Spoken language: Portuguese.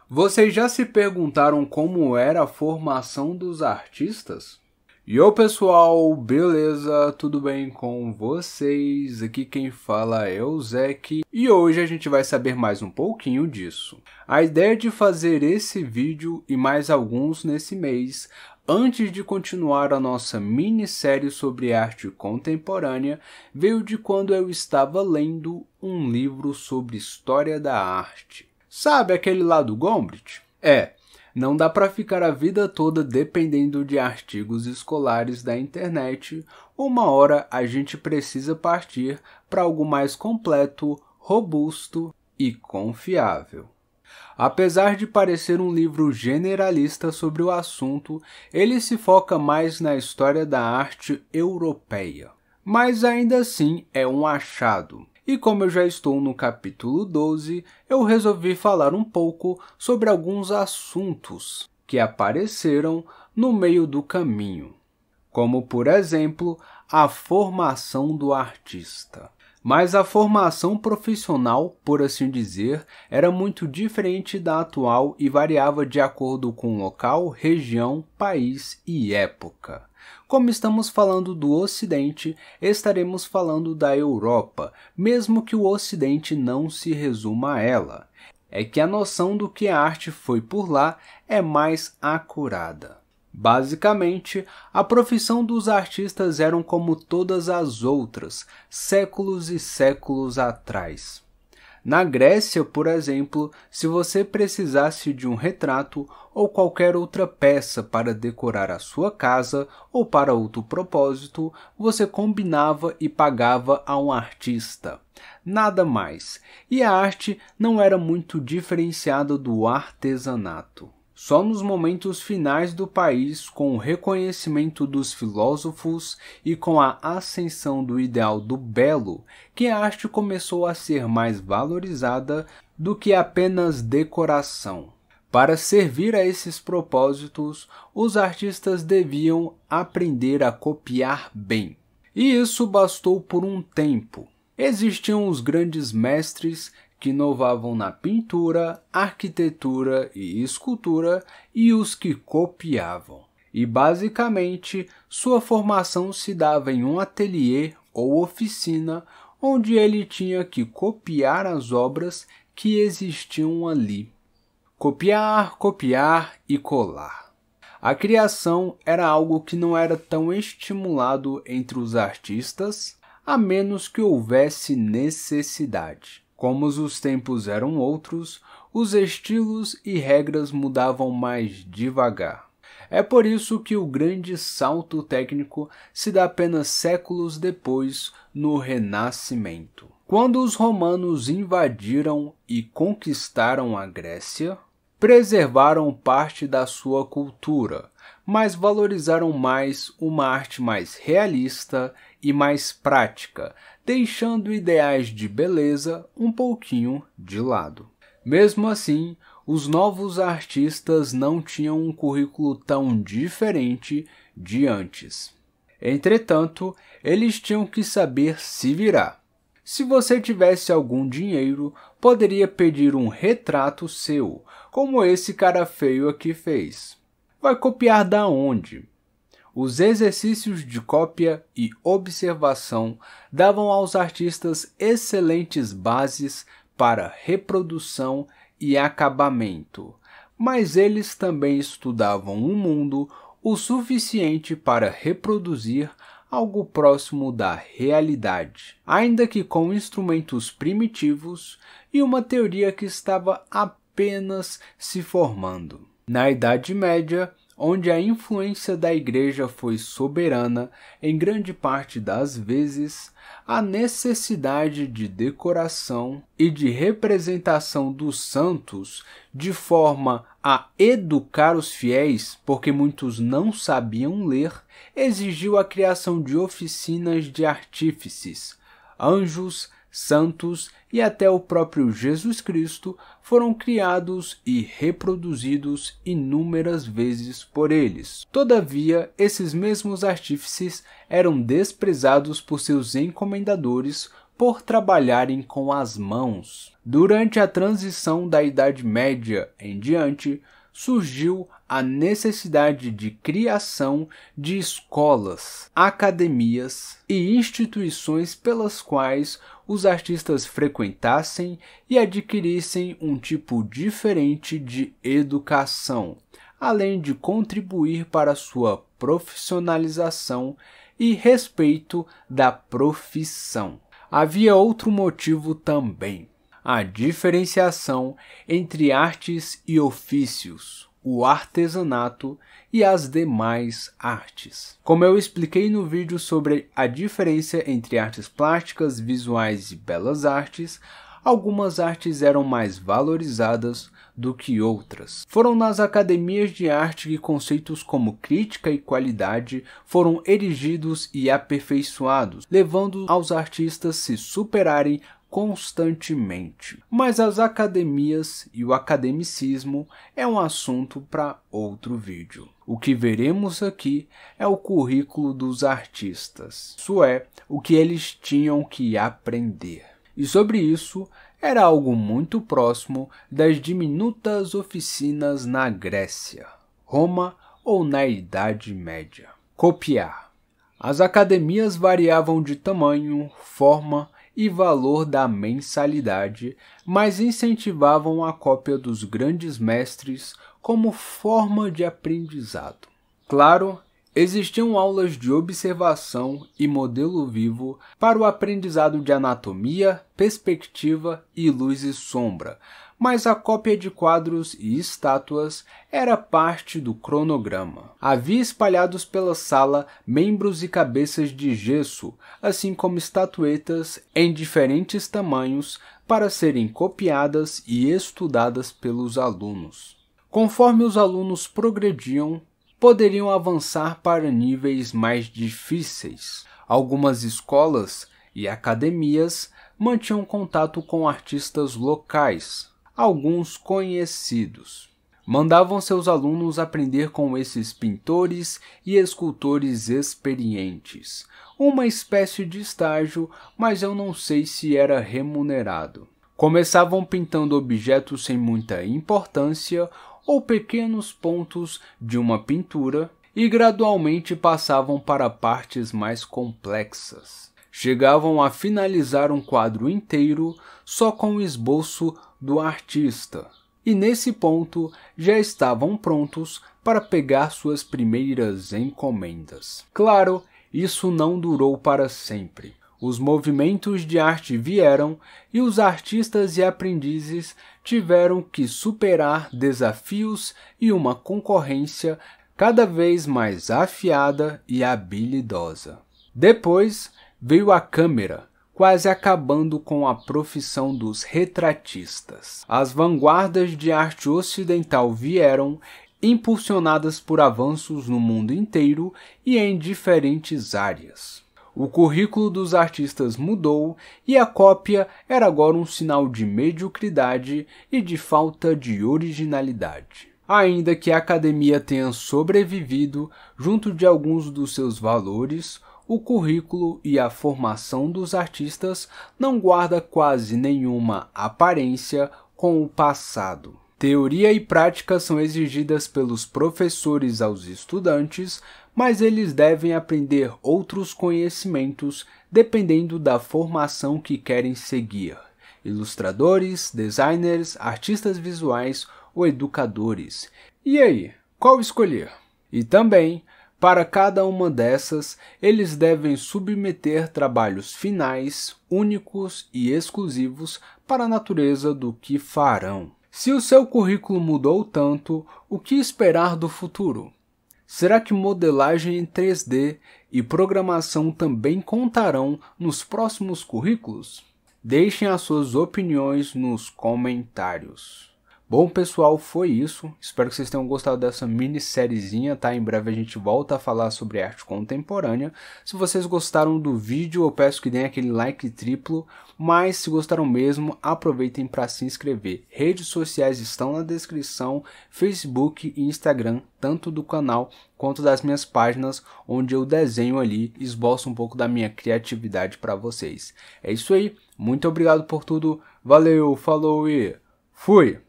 Vocês já se perguntaram como era a formação dos artistas? Yo pessoal, beleza? Tudo bem com vocês? Aqui quem fala é o Zek e hoje a gente vai saber mais um pouquinho disso. A ideia de fazer esse vídeo e mais alguns nesse mês, antes de continuar a nossa minissérie sobre arte contemporânea, veio de quando eu estava lendo um livro sobre história da arte. Sabe aquele lá do Gombrich? Não dá para ficar a vida toda dependendo de artigos escolares da internet. Uma hora a gente precisa partir para algo mais completo, robusto e confiável. Apesar de parecer um livro generalista sobre o assunto, ele se foca mais na história da arte europeia. Mas ainda assim é um achado. E como eu já estou no capítulo 12, eu resolvi falar um pouco sobre alguns assuntos que apareceram no meio do caminho, como por exemplo, a formação do artista. Mas a formação profissional, por assim dizer, era muito diferente da atual e variava de acordo com local, região, país e época. Como estamos falando do Ocidente, estaremos falando da Europa, mesmo que o Ocidente não se resuma a ela. É que a noção do que a arte foi por lá é mais acurada. Basicamente, a profissão dos artistas eram como todas as outras, séculos e séculos atrás. Na Grécia, por exemplo, se você precisasse de um retrato ou qualquer outra peça para decorar a sua casa ou para outro propósito, você combinava e pagava a um artista. Nada mais. E a arte não era muito diferenciada do artesanato. Só nos momentos finais do país, com o reconhecimento dos filósofos e com a ascensão do ideal do belo, que a arte começou a ser mais valorizada do que apenas decoração. Para servir a esses propósitos, os artistas deviam aprender a copiar bem. E isso bastou por um tempo. Existiam os grandes mestres que inovavam na pintura, arquitetura e escultura e os que copiavam. E basicamente, sua formação se dava em um ateliê ou oficina onde ele tinha que copiar as obras que existiam ali. Copiar, copiar e colar. A criação era algo que não era tão estimulado entre os artistas, a menos que houvesse necessidade. Como os tempos eram outros, os estilos e regras mudavam mais devagar. É por isso que o grande salto técnico se dá apenas séculos depois, no Renascimento. Quando os romanos invadiram e conquistaram a Grécia, preservaram parte da sua cultura, mas valorizaram mais uma arte mais realista e mais prática, deixando ideais de beleza um pouquinho de lado. Mesmo assim, os novos artistas não tinham um currículo tão diferente de antes. Entretanto, eles tinham que saber se virar. Se você tivesse algum dinheiro, poderia pedir um retrato seu, como esse cara feio aqui fez. Vai copiar da onde? Os exercícios de cópia e observação davam aos artistas excelentes bases para reprodução e acabamento, mas eles também estudavam o mundo o suficiente para reproduzir algo próximo da realidade, ainda que com instrumentos primitivos e uma teoria que estava apenas se formando. Na Idade Média, onde a influência da Igreja foi soberana em grande parte das vezes, a necessidade de decoração e de representação dos santos de forma a educar os fiéis, porque muitos não sabiam ler, exigiu a criação de oficinas de artífices, anjos, santos e até o próprio Jesus Cristo foram criados e reproduzidos inúmeras vezes por eles. Todavia, esses mesmos artífices eram desprezados por seus encomendadores por trabalharem com as mãos. Durante a transição da Idade Média em diante, surgiu a necessidade de criação de escolas, academias e instituições pelas quais os artistas frequentassem e adquirissem um tipo diferente de educação, além de contribuir para sua profissionalização e respeito da profissão. Havia outro motivo também: a diferenciação entre artes e ofícios, o artesanato e as demais artes. Como eu expliquei no vídeo sobre a diferença entre artes plásticas, visuais e belas artes, algumas artes eram mais valorizadas do que outras. Foram nas academias de arte que conceitos como crítica e qualidade foram erigidos e aperfeiçoados, levando aos artistas se superarem constantemente. Mas as academias e o academicismo é um assunto para outro vídeo. O que veremos aqui é o currículo dos artistas, isso é, o que eles tinham que aprender. E sobre isso, era algo muito próximo das diminutas oficinas na Grécia, Roma ou na Idade Média. Copiar. As academias variavam de tamanho, forma e valor da mensalidade, mas incentivavam a cópia dos grandes mestres como forma de aprendizado. Claro, existiam aulas de observação e modelo vivo para o aprendizado de anatomia, perspectiva e luz e sombra, mas a cópia de quadros e estátuas era parte do cronograma. Havia espalhados pela sala membros e cabeças de gesso, assim como estatuetas em diferentes tamanhos para serem copiadas e estudadas pelos alunos. Conforme os alunos progrediam, poderiam avançar para níveis mais difíceis. Algumas escolas e academias mantinham contato com artistas locais, alguns conhecidos. Mandavam seus alunos aprender com esses pintores e escultores experientes. Uma espécie de estágio, mas eu não sei se era remunerado. Começavam pintando objetos sem muita importância ou pequenos pontos de uma pintura e gradualmente passavam para partes mais complexas. Chegavam a finalizar um quadro inteiro só com o esboço do artista, e nesse ponto já estavam prontos para pegar suas primeiras encomendas. Claro, isso não durou para sempre. Os movimentos de arte vieram e os artistas e aprendizes tiveram que superar desafios e uma concorrência cada vez mais afiada e habilidosa. Depois veio a câmera, quase acabando com a profissão dos retratistas. As vanguardas de arte ocidental vieram, impulsionadas por avanços no mundo inteiro e em diferentes áreas. O currículo dos artistas mudou e a cópia era agora um sinal de mediocridade e de falta de originalidade. Ainda que a academia tenha sobrevivido junto de alguns dos seus valores, o currículo e a formação dos artistas não guarda quase nenhuma aparência com o passado. Teoria e prática são exigidas pelos professores aos estudantes, mas eles devem aprender outros conhecimentos dependendo da formação que querem seguir. Ilustradores, designers, artistas visuais ou educadores. E aí, qual escolher? E também, para cada uma dessas, eles devem submeter trabalhos finais, únicos e exclusivos para a natureza do que farão. Se o seu currículo mudou tanto, o que esperar do futuro? Será que modelagem em 3D e programação também contarão nos próximos currículos? Deixem as suas opiniões nos comentários. Bom, pessoal, foi isso. Espero que vocês tenham gostado dessa minissériezinha, tá? Em breve a gente volta a falar sobre arte contemporânea. Se vocês gostaram do vídeo, eu peço que deem aquele like triplo, mas se gostaram mesmo, aproveitem para se inscrever. Redes sociais estão na descrição, Facebook e Instagram, tanto do canal quanto das minhas páginas, onde eu desenho ali, esboço um pouco da minha criatividade para vocês. É isso aí, muito obrigado por tudo, valeu, falou e fui!